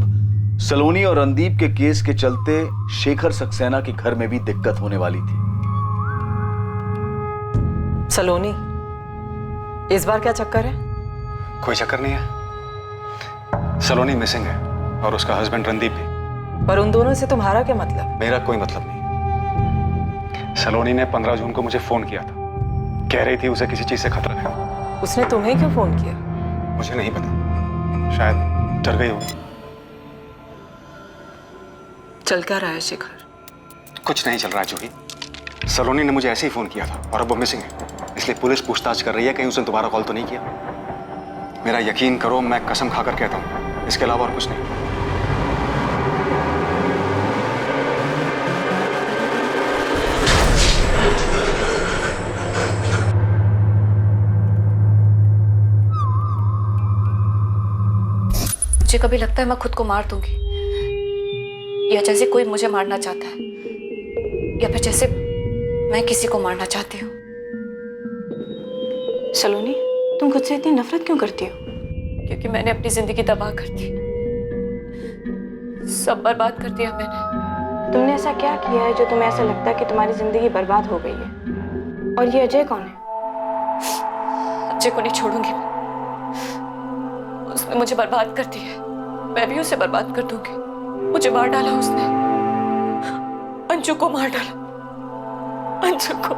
सलोनी और रणदीप के केस के चलते शेखर सक्सेना के घर में भी दिक्कत होने वाली थी। सलोनी, इस बार क्या चक्कर है? कोई चक्कर नहीं है। सलोनी मिसिंग है और उसका हस्बैंड रणदीप भी। पर उन दोनों से तुम्हारा क्या मतलब? मेरा कोई मतलब नहीं। सलोनी ने 15 जून को मुझे फोन किया था, कह रही थी उसे किसी चीज से खतरा है। उसने तुम्हें क्यों फोन किया? मुझे नहीं पता, शायद डर गई होगी। चल क्या रहा है शेखर? कुछ नहीं चल रहा है जूही। सलोनी ने मुझे ऐसे ही फोन किया था और अब वो मिसिंग है, इसलिए पुलिस पूछताछ कर रही है कहीं उसने दोबारा कॉल तो नहीं किया। मेरा यकीन करो, मैं कसम खाकर कहता हूं, इसके अलावा और कुछ नहीं। मुझे कभी लगता है मैं खुद को मार दूंगी, या जैसे कोई मुझे मारना चाहता है, या फिर जैसे मैं किसी को मारना चाहती हूँ। सलोनी, तुम खुद से इतनी नफरत क्यों करती हो? क्योंकि मैंने अपनी जिंदगी तबाह कर दी, सब बर्बाद कर दिया मैंने। तुमने ऐसा क्या किया है जो तुम्हें ऐसा लगता है कि तुम्हारी जिंदगी बर्बाद हो गई है? और ये अजय कौन है? अजय को नहीं छोड़ूंगी मैं। उसने मुझे बर्बाद कर दिया है, मैं भी उसे बर्बाद कर दूंगी। मुझे मार डाला उसने, अंशु को मार डाला, अंशु को।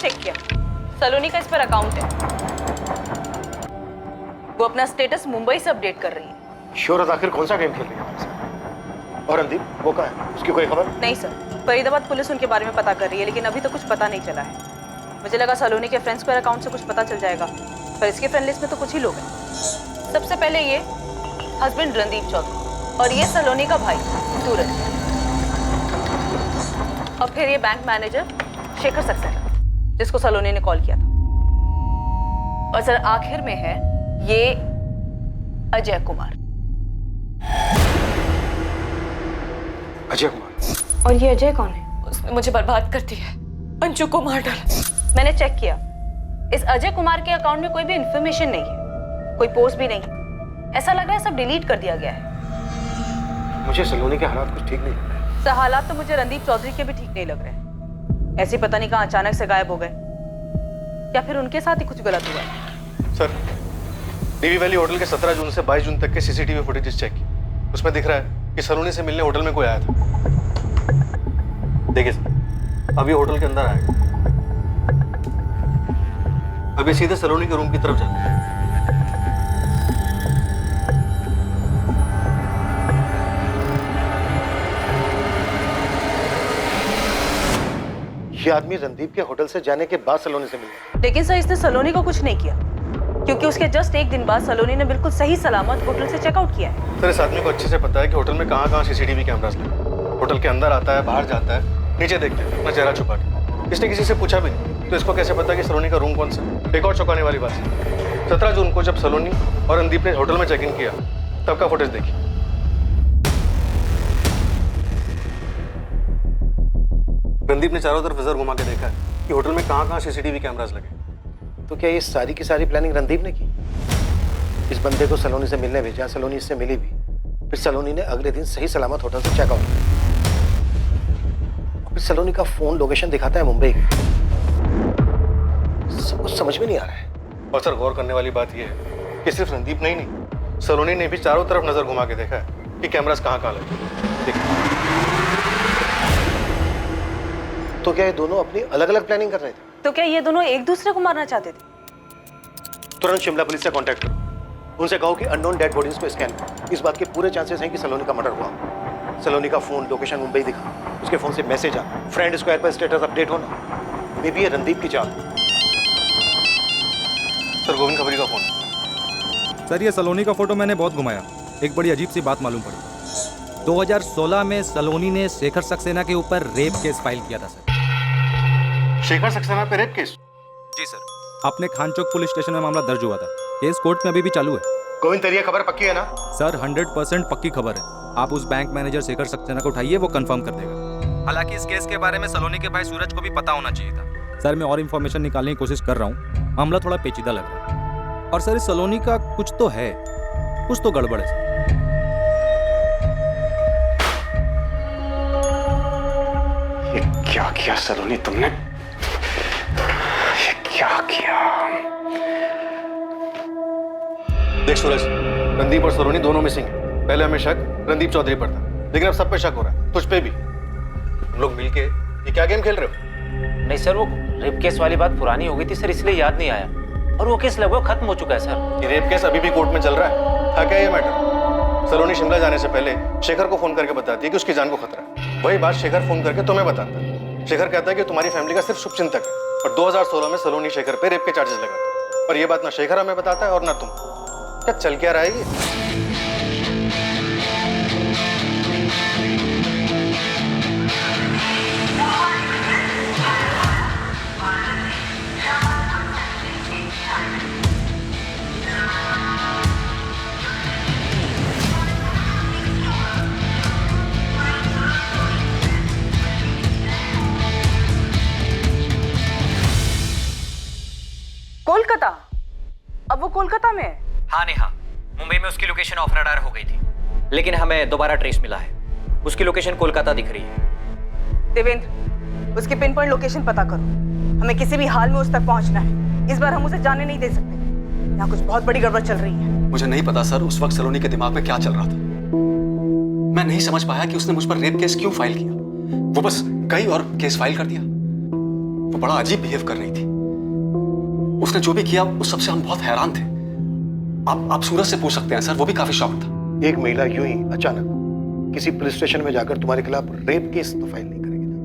चेक किया, सलोनी का इस पर अकाउंट है। वो अपना स्टेटस मुंबई से अपडेट कर रही है। शोहरत आखिर कौन सा गेम खेल रही है हमारे साथ? और रणदीप वो कहाँ है? उसकी कोई खबर? नहीं सर, फरीदाबाद पुलिस उनके बारे में पता कर रही है, लेकिन अभी तो कुछ पता नहीं चला है। मुझे लगा सलोनी के फ्रेंड स्क्वायर अकाउंट से कुछ पता चल जाएगा, पर इसके फ्रेंड लिस्ट में तो कुछ ही लोग हैं। सबसे पहले ये हस्बैंड रणदीप चौधरी, और ये सलोनी का भाई सूरज, और फिर ये बैंक मैनेजर शेखर सक्सेना, जिसको सलोनी ने कॉल किया था। और सर आखिर में है ये अजय कुमार। अजय कुमार? और ये अजय कौन है? उसने मुझे बर्बाद कर दिया, अंशु को मार डाला। मैंने चेक किया, इस अजय कुमार के अकाउंट में कोई भी इंफॉर्मेशन नहीं है, कोई पोस्ट भी नहीं। ऐसा लग रहा है सब डिलीट कर दिया गया है। मुझे सलोनी के हालात कुछ ठीक नहीं लग रहे। सर हालात तो मुझे रणदीप चौधरी के भी ठीक नहीं लग रहे हैं। ऐसे पता नहीं कहाँ अचानक से गायब हो गए, या फिर उनके साथ ही कुछ गलत हुआ है। सर डीवी वैली होटल के 17 जून से 22 जून तक के सीसीटीवी फुटेज चेक की, उसमें दिख रहा है कि सलोनी से मिलने होटल में कोई आया था। देखिए सर, अभी होटल के अंदर आएगा, अभी सीधे सलोनी के रूम की तरफ जाता है। ये आदमी रणदीप के होटल से जाने के बाद सलोनी से मिला। लेकिन सर इसने सलोनी को कुछ नहीं किया, क्योंकि उसके जस्ट एक दिन बाद सलोनी ने बिल्कुल सही सलामत होटल से चेकआउट किया है। सर इस आदमी को अच्छे से पता है कि होटल में कहाँ सीसीटीवी कैमरास लगे। होटल के अंदर आता है, बाहर जाता है, नीचे देखते हैं, अपना चेहरा छुपा के। इसने किसी से पूछा भी नहीं, तो इसको कैसे पता कि सलोनी का रूम कौन सा? एक और चौंकाने वाली बात है, 17 जून को जब सलोनी और रणदीप ने होटल में चेक इन किया, तब का फुटेज देखिए। रणदीप ने चारों तरफ नजर घुमा के देखा है कि होटल में कहाँ सीसीटीवी कैमरास लगे। तो क्या ये सारी की सारी प्लानिंग रणदीप ने की? इस बंदे को सलोनी से मिलने भेजा, सलोनी इससे मिली भी, फिर सलोनी ने अगले दिन सही सलामत होटल से चेकआउट किया। फिर सलोनी का फोन लोकेशन दिखाता है मुंबई की। सब कुछ समझ में नहीं आ रहा है। और सर गौर करने वाली बात यह है कि सिर्फ रणदीप नहीं, सलोनी ने भी चारों तरफ नजर घुमा के देखा है कि कैमरास कहाँ लगे। देखिए, तो क्या ये दोनों अपनी अलग अलग प्लानिंग कर रहे थे? तो क्या ये दोनों एक दूसरे को मारना चाहते थे? तुरंत शिमला पुलिस से कांटेक्ट करो, उनसे कहो कि अननोन डेड बॉडीज को स्कैन करो। इस बात के पूरे चांसेस हैं कि सलोनी का मर्डर हुआ। सलोनी का फोन लोकेशन मुंबई दिखा, उसके फोन से मैसेज आ, फ्रेंड स्क्वायर पर स्टेटस अपडेट होना, मे बी ये रणदीप की चाल। सर गोविंद खबरी का फोन। सर ये सलोनी का फोटो मैंने बहुत घुमाया, एक बड़ी अजीब सी बात मालूम पड़ी। 2016 में सलोनी ने शेखर सक्सेना के ऊपर रेप केस फाइल किया था सर। शेखर सक्सेना पे रेप केस? जी सर, अपने खान चौक पुलिस स्टेशन में मामला दर्ज हुआ था। केस कोर्ट में अभी भी चालू है। गोविंद तेरी खबर पक्की है ना? सर 100% पक्की खबर है। आप उस बैंक मैनेजर शेखर सक्सेना को उठाइए, वो कंफर्म कर देगा। हालांकि इस केस के बारे में सलोनी के भाई सूरज को भी पता होना चाहिए था। सर मैं और इन्फॉर्मेशन निकालने की कोशिश कर रहा हूँ, मामला थोड़ा पेचीदा लग रहा है। और सर इस सलोनी का कुछ तो है, कुछ तो गड़बड़ है सर। ये क्या किया सलोनी तुमने? ये क्या किया? देख सूरज, रणदीप और सलोनी दोनों मिसिंग है। पहले हमें शक रणदीप चौधरी पर था, लेकिन अब सब पे शक हो रहा है, तुझ पे भी। हम लोग मिलके ये क्या गेम खेल रहे हो? नहीं सर, वो रेप केस वाली बात पुरानी हो गई थी सर, इसलिए याद नहीं आया। और वो केस लगभग खत्म हो चुका है सर। ये रेप केस अभी भी कोर्ट में चल रहा है। था क्या ये मैटर? सलोनी शिमला जाने से पहले शेखर को फोन करके बताती है कि उसकी जान को खतरा है। वही बात शेखर फोन करके तुम्हें बताता है। शेखर कहता है कि तुम्हारी फैमिली का सिर्फ शुभचिंतक है, और 2016 में सलोनी शेखर पे रेप के चार्जेस लगाता है। और ये बात ना शेखर हमें बताता है और ना तुम। क्या चल क्या रहा है ये? कोलकाता? अब वो कोलकाता में है? हाँ नेहा, मुंबई में उसकी लोकेशन ऑफ रडार हो गई थी, लेकिन हमें दोबारा ट्रेस मिला है। उसकी लोकेशन कोलकाता दिख रही है। देवेंद्र, उसकी पिन पॉइंट लोकेशन पता करो, हमें किसी भी हाल में उस तक पहुंचना है। इस बार हम उसे जाने नहीं दे सकते, यहाँ कुछ बहुत बड़ी गड़बड़ चल रही है। मुझे नहीं पता सर उस वक्त सलोनी के दिमाग में क्या चल रहा था। मैं नहीं समझ पाया कि उसने मुझ पर रेप केस क्यों फाइल किया। वो बस गई और केस फाइल कर दिया। वो बड़ा अजीब बिहेव कर रही थी। उसने जो भी किया उस सबसे हम बहुत हैरान थे। आप सूरज से पूछ सकते हैं सर, वो भी काफी शॉक था। एक महिला यूं ही अचानक किसी पुलिस स्टेशन में जाकर तुम्हारे खिलाफ रेप केस तो फाइल नहीं करेगी ना?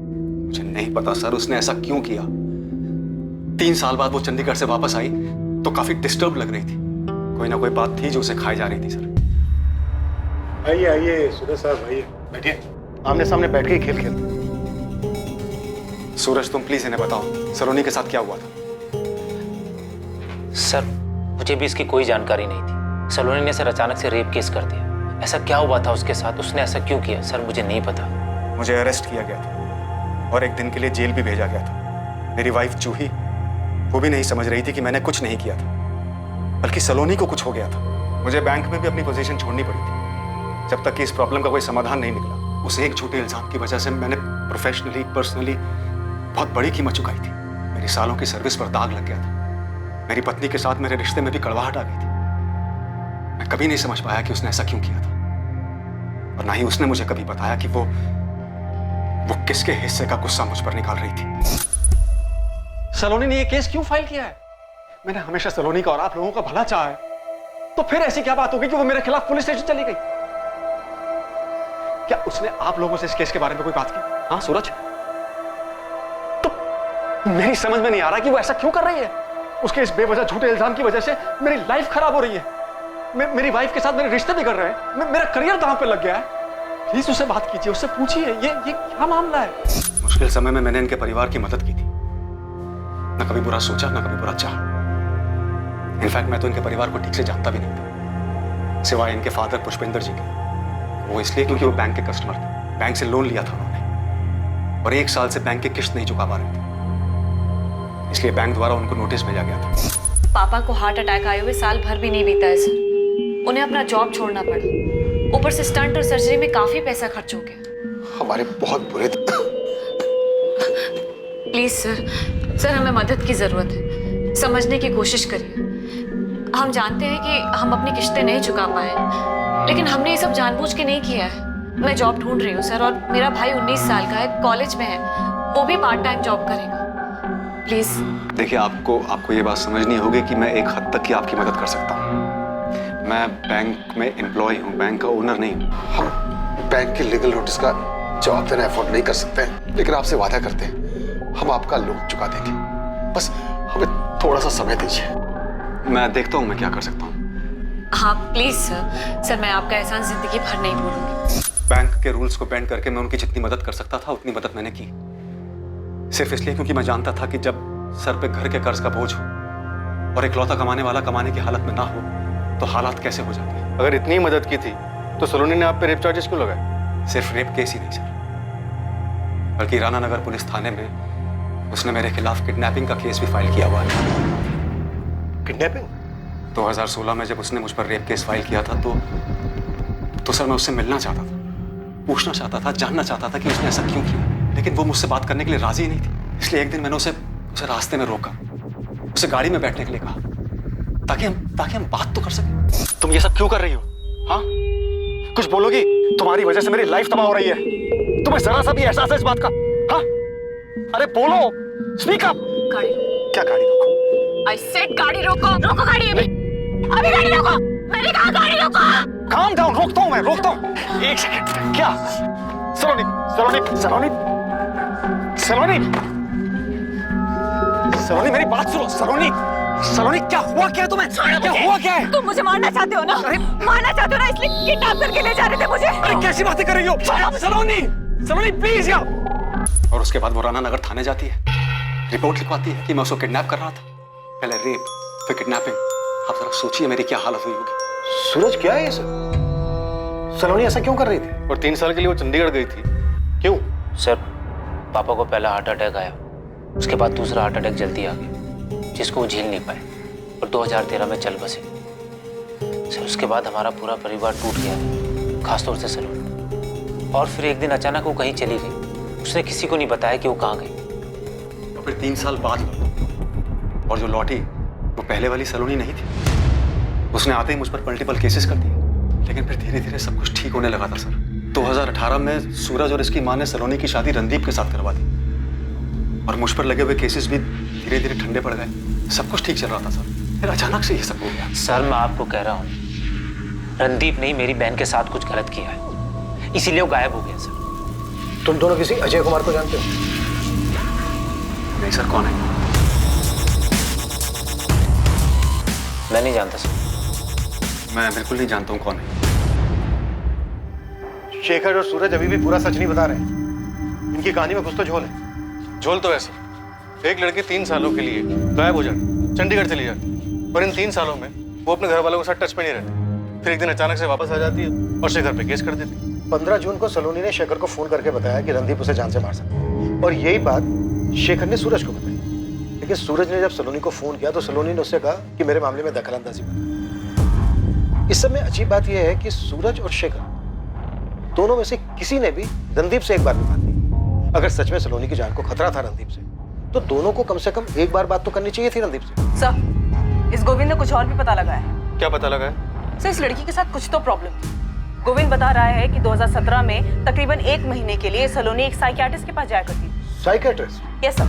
मुझे नहीं पता सर उसने ऐसा क्यों किया। 3 साल बाद वो चंडीगढ़ से वापस आई तो काफी डिस्टर्ब लग रही थी। कोई ना कोई बात थी जो उसे खाई जा रही थी सर। आइए आइए सूरज साहब, आइए बैठिए, आमने सामने बैठ के खेल खेलते। सूरज तुम प्लीज इन्हें बताओ सलोनी के साथ क्या हुआ था। सर मुझे भी इसकी कोई जानकारी नहीं थी। सलोनी ने सर अचानक से रेप केस कर दिया। ऐसा क्या हुआ था उसके साथ, उसने ऐसा क्यों किया सर, मुझे नहीं पता। मुझे अरेस्ट किया गया था और एक दिन के लिए जेल भी भेजा गया था। मेरी वाइफ जूही वो भी नहीं समझ रही थी कि मैंने कुछ नहीं किया था, बल्कि सलोनी को कुछ हो गया था। मुझे बैंक में भी अपनी पोजीशन छोड़नी पड़ी थी जब तक कि इस प्रॉब्लम का कोई समाधान नहीं निकला। उस एक झूठे इल्जाम की वजह से मैंने प्रोफेशनली पर्सनली बहुत बड़ी कीमत चुकाई थी। मेरी सालों की सर्विस पर दाग लग गया था। मेरी पत्नी के साथ मेरे रिश्ते में भी कड़वाहट आ गई थी। मैं कभी नहीं समझ पाया कि उसने ऐसा क्यों किया था, और ना ही उसने मुझे कभी बताया कि वो किसके हिस्से का गुस्सा मुझ पर निकाल रही थी। सलोनी ने ये केस क्यों फाइल किया है? मैंने हमेशा सलोनी का और आप लोगों का भला चाहा है, तो फिर ऐसी क्या बात होगी कि वो मेरे खिलाफ पुलिस स्टेशन चली गई? क्या उसने आप लोगों से इस केस के बारे में कोई बात की? हाँ सूरज, तो मेरी समझ में नहीं आ रहा कि वो ऐसा क्यों कर रही है। उसके इस बेवजह झूठे इल्जाम की वजह से मेरी लाइफ खराब हो रही है। मेरी वाइफ के साथ मेरे रिश्ते बिगड़ रहे हैं। मेरा करियर दांव पे लग गया है। प्लीज उससे बात कीजिए, उससे पूछिए ये क्या मामला है। मुश्किल समय में मैंने इनके परिवार की मदद की थी। ना कभी बुरा सोचा, ना कभी बुरा चाहा। इनफैक्ट मैं तो इनके परिवार को ठीक से जानता भी नहीं था, सिवाय इनके फादर पुष्पेंद्र जी के। वो इसलिए क्योंकि वो बैंक के कस्टमर थे। बैंक से लोन लिया था उन्होंने और 1 साल से बैंक की किस्त नहीं चुका पा रहे थे, इसलिए बैंक द्वारा उनको नोटिस भेजा गया था। पापा को हार्ट अटैक आए हुए साल भर भी नहीं बीता है सर। उन्हें अपना जॉब छोड़ना पड़ा, ऊपर से स्टंट और सर्जरी में काफी पैसा खर्च हो गया। हमारे बहुत बुरे प्लीज सर हमें मदद की जरूरत है। समझने की कोशिश करिए। हम जानते हैं कि हम अपनी किस्तें नहीं चुका पाए, लेकिन हमने ये सब जानबूझ के नहीं किया है। मैं जॉब ढूंढ रही हूँ सर, और मेरा भाई 19 साल का है, कॉलेज में है, वो भी पार्ट टाइम जॉब करेगा। प्लीज देखिए, आपको ये बात समझनी होगी कि मैं एक हद तक की आपकी मदद कर सकता हूँ। मैं बैंक में एम्प्लॉय हूँ, बैंक का ओनर नहीं हूँ। हम बैंक की लीगल नोटिस का जवाब देना अफोर्ड नहीं कर सकते हैं, लेकिन आपसे वादा करते हैं हम आपका लोन चुका देंगे। बस हमें थोड़ा सा समय दीजिए। मैं देखता हूँ मैं क्या कर सकता हूँ। हाँ प्लीज सर मैं आपका एहसान जिंदगी भर नहीं भूलूंगी। बैंक के रूल्स को बेंड करके मैं उनकी जितनी मदद कर सकता था उतनी मदद मैंने की, सिर्फ इसलिए क्योंकि मैं जानता था कि जब सर पे घर के कर्ज का बोझ हो और इकलौता कमाने वाला कमाने की हालत में ना हो तो हालात कैसे हो जाते हैं। अगर इतनी मदद की थी तो सलोनी ने आप पे रेप चार्जेस क्यों लगाए? सिर्फ रेप केस ही नहीं सर, बल्कि राणा नगर पुलिस थाने में उसने मेरे खिलाफ किडनैपिंग का केस भी फाइल किया हुआ है। किडनैपिंग? 2016 में जब उसने मुझ पर रेप केस फाइल किया था तो सर मैं उससे मिलना चाहता था, पूछना चाहता था, जानना चाहता था कि उसने ऐसा क्यों किया, लेकिन वो मुझसे बात करने के लिए राजी ही नहीं थी। इसलिए एक दिन मैंने उसे रास्ते में रोका, उसे गाड़ी में बैठने के लिए कहा ताकि हम बात तो कर सकें। तुम ये सब क्यों कर रही हो? हाँ, कुछ बोलोगी? तुम्हारी वजह से मेरी लाइफ तबाह हो रही है। तुम्हें जरा सा भी एहसास है इस बात का? हाँ, अरे बोलो, स्पीक अप। गाड़ी क्या गाड़ी रोको? आई सेड गाड़ी रोको। रोको गाड़ी अभी गाड़ी रोको। मैंने कहा गाड़ी रोको। काम डाउन, रोकता हूँ मैं, रोकता हूँ। एक सेकंड। क्या? सलोनी सलोनी सलोनी सलोनी सलोनी मेरी बात सुनो। सलोनी सलोनी क्या हुआ, क्या तुम्हें? क्या हुआ, क्या है? तुम मुझे मारना चाहते हो ना? मारना चाहते हो ना, इसलिए किडनैप करके ले जा रहे थे मुझे। अरे कैसी बातें कर रही हो? सलोनी सलोनी प्लीज यार। और उसके बाद वो राणा नगर थाने जाती है, रिपोर्ट लिखवाती है कि मैं उसको किडनैप कर रहा था। पहले रेप फिर किडनैपिंग। आप जरा सोचिए मेरी क्या हालत हुई होगी। सूरज क्या है ये सब? सलोनी ऐसा क्यों कर रही थी? और 3 साल के लिए वो चंडीगढ़ गई थी, क्यों? सर पापा को पहला हार्ट अटैक आया, उसके बाद दूसरा हार्ट अटैक जल्दी आ गया जिसको वो झेल नहीं पाए और 2013 में चल बसे। सर उसके बाद हमारा पूरा परिवार टूट गया, खासतौर से सलोनी। और फिर एक दिन अचानक वो कहीं चली गई, उसने किसी को नहीं बताया कि वो कहाँ गई। और फिर 3 साल बाद लौटी, और जो लौटी वो पहले वाली सलोनी नहीं थी। उसने आते ही मुझ पर मल्टीपल केसेस कर दिए, लेकिन फिर धीरे धीरे सब कुछ ठीक होने लगा था सर। 2018 में सूरज और इसकी माँ ने सलोनी की शादी रणदीप के साथ करवा दी। और मुझ पर लगे हुए केसेस भी धीरे धीरे ठंडे पड़ गए। सब कुछ ठीक चल रहा था सर, फिर अचानक से ये सब हो गया। सर मैं आपको कह रहा हूँ रणदीप ने मेरी बहन के साथ कुछ गलत किया है, इसीलिए वो गायब हो गया सर। तुम दोनों किसी अजय कुमार को जानते हो? नहीं सर, कौन है? मैं नहीं जानता सर। मैं बिल्कुल नहीं जानता हूँ कौन है। शेखर और सूरज अभी भी पूरा सच नहीं बता रहे हैं। इनकी कहानी में कुछ तो झोल है। झोल तो ऐसा, एक लड़की 3 सालों के लिए गायब हो जाती, चंडीगढ़ चली जाती, और इन 3 सालों में वो अपने घर वालों के साथ टच में नहीं रहती। फिर एक दिन अचानक से वापस आ जाती है और शेखर पे केस कर देती। 15 जून को सलोनी ने शेखर को फोन करके बताया कि रणदीप उसे जान से मार सकता है, और यही बात शेखर ने सूरज को बताई। लेकिन सूरज ने जब सलोनी को फोन किया तो सलोनी ने उससे कहा कि मेरे मामले में दखलंदाजी मत। इस समय अजीब बात यह है कि सूरज और शेखर दोनों में से किसी ने भी रणदीप से एक बार भी बात नहीं। अगर सच में सलोनी की जान को खतरा था रणदीप से, तो दोनों को कम से कम एक बार बात तो करनी चाहिए थी रणदीप से। सर, इस गोविंद ने कुछ और भी पता लगा है। क्या पता लगा है? सर, इस लड़की के साथ कुछ तो प्रॉब्लम थी। गोविंद बता रहा है कि 2017 में तकरीबन 1 महीने के लिए सलोनी एक साइकियाट्रिस्ट के पास जाया करती थी। साइकियाट्रिस्ट? यस सर,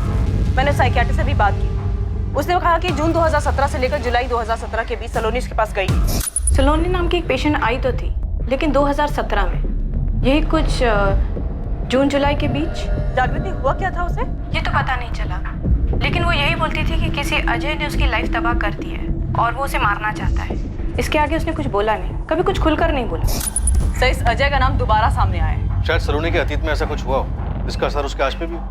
मैंने साइकियाट्रिस्ट से भी बात की। उसने कहा कि जून 2017 से लेकर जुलाई 2017 के बीच सलोनी इसके पास गई। सलोनी नाम की एक पेशेंट आई तो थी, लेकिन 2017 में, यही कुछ जून जुलाई के बीच। जागृति, हुआ क्या था उसे? ये तो पता नहीं चला, लेकिन वो यही बोलती थी कि किसी अजय ने उसकी लाइफ तबाह कर दी है और वो उसे मारना चाहता है। इसके आगे उसने कुछ बोला नहीं, कभी कुछ खुलकर नहीं बोला। सर, इस अजय का नाम दोबारा सामने आया है। शायद सलोनी के अतीत में ऐसा कुछ हुआ हो, इसका असर उसके आज पे भी हो।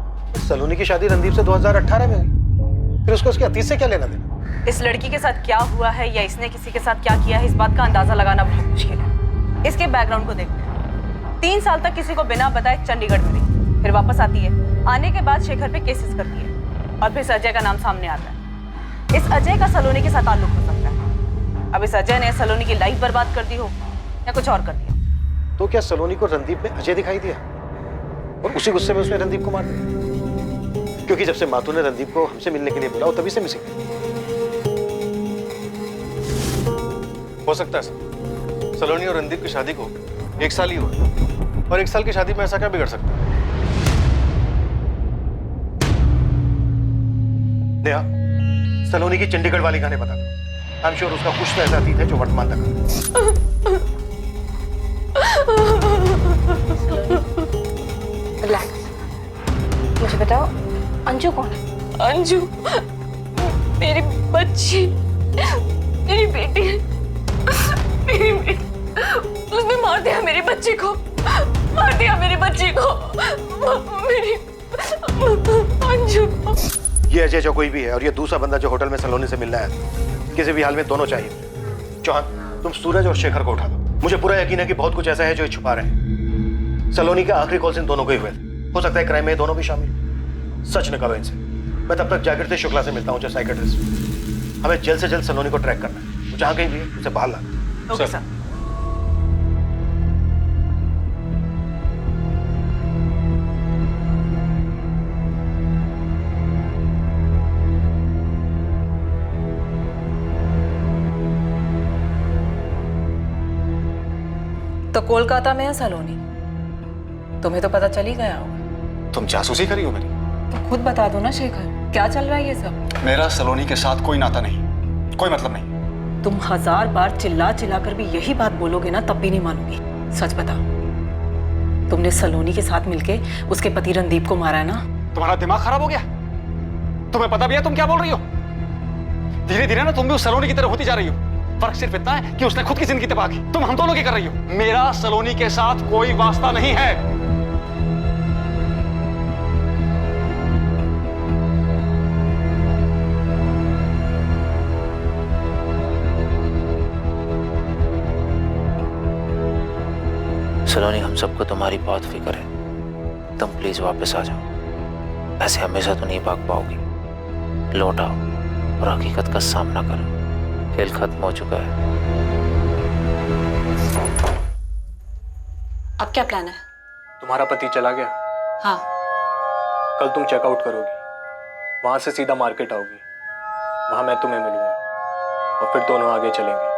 सलोनी की शादी रणदीप से 2018 में हुई, फिर उसको उसके अतीत से क्या लेना देना? इस लड़की के साथ क्या हुआ है या इसने किसी के साथ क्या किया है, इस बात का अंदाजा लगाना बहुत मुश्किल है। इसके बैकग्राउंड को देखते हैं। 3 साल तक किसी को बिना बताए चंडीगढ़ में रही, फिर वापस आती है। आने के बाद शेखर पे केसेस करती है और फिर अजय का नाम सामने आता है। इस अजय का सलोनी के साथ ताल्लुक हो सकता है। अब इस अजय ने सलोनी की लाइफ बर्बाद कर दी हो या कुछ और कर दिया। तो क्या सलोनी को रणदीप में अजय दिखाई दिया और उसी गुस्से में उसने रणदीप को मार दिया? क्योंकि जब से मातू ने रणदीप को हमसे मिलने के लिए बुलाओ तभी से मिसिंग है। हो सकता है सर, सलोनी और रणदीप की शादी को 1 साल ही हुआ, और 1 साल की शादी में ऐसा क्या बिगड़ सकता है? नेहा, सलोनी की चंडीगढ़ वाली कहानी बता दो। आई एम श्योर उसका कुछ तो ऐसा अतीत है जो वर्तमान तक। रिलैक्स। मुझे बताओ, अंजू कौन है? अंजू मेरी बच्ची, मेरी बेटी, मेरी बेटी। उसने मार दिया मेरी बच्ची को, मार दिया मेरी बच्ची को, मेरी अंजू। ये अजय जो कोई भी है और ये दूसरा बंदा जो होटल में सलोनी से मिलना है, किसी भी हाल में दोनों चाहिए। चौहान, तुम सूरज और शेखर को उठा दो। मुझे पूरा यकीन है कि बहुत कुछ ऐसा है जो ये छुपा रहे हैं। सलोनी का आखिरी कॉल इन दोनों को ही हुए थे। हो सकता है क्राइम में दोनों भी शामिल। सच न करो इनसे। मैं तब तक जागृति शुक्ला से मिलता हूँ, जो साइकियाट्रिस्ट। हमें जल्द से जल्द सलोनी को ट्रैक करना है। वो जहाँ कहीं भी है उसे बाहर लाना। Okay sir. तो कोलकाता में है सलोनी, तुम्हें तो पता चल ही गया होगा। तुम जासूसी करी हो मेरी? तो खुद बता दो ना शेखर, क्या चल रहा है ये सब? मेरा सलोनी के साथ कोई नाता नहीं, कोई मतलब नहीं। तुम 1000 बार चिल्ला चिल्ला कर भी यही बात बोलोगे ना, तब भी नहीं मानूंगी। सच बताओ, तुमने सलोनी के साथ मिलके उसके पति रणदीप को मारा है ना? तुम्हारा दिमाग खराब हो गया? तुम्हें पता भी है तुम क्या बोल रही हो? धीरे धीरे ना तुम भी उस सलोनी की तरह होती जा रही हो। फर्क सिर्फ इतना है कि उसने खुद की जिंदगी तबाह की, तुम हम दोनों की कर रही हो। मेरा सलोनी के साथ कोई वास्ता नहीं है। सलोनी, हम सबको तुम्हारी बहुत फिक्र है। तुम प्लीज वापस आ जाओ। ऐसे हमेशा तो नहीं भाग पाओगी। लौट आओ और हकीकत का सामना करो। खेल खत्म हो चुका है। अब क्या प्लान है? तुम्हारा पति चला गया, हाँ। कल तुम चेकआउट करोगी, वहां से सीधा मार्केट आओगी। वहां मैं तुम्हें मिलूंगा और फिर दोनों आगे चलेंगे।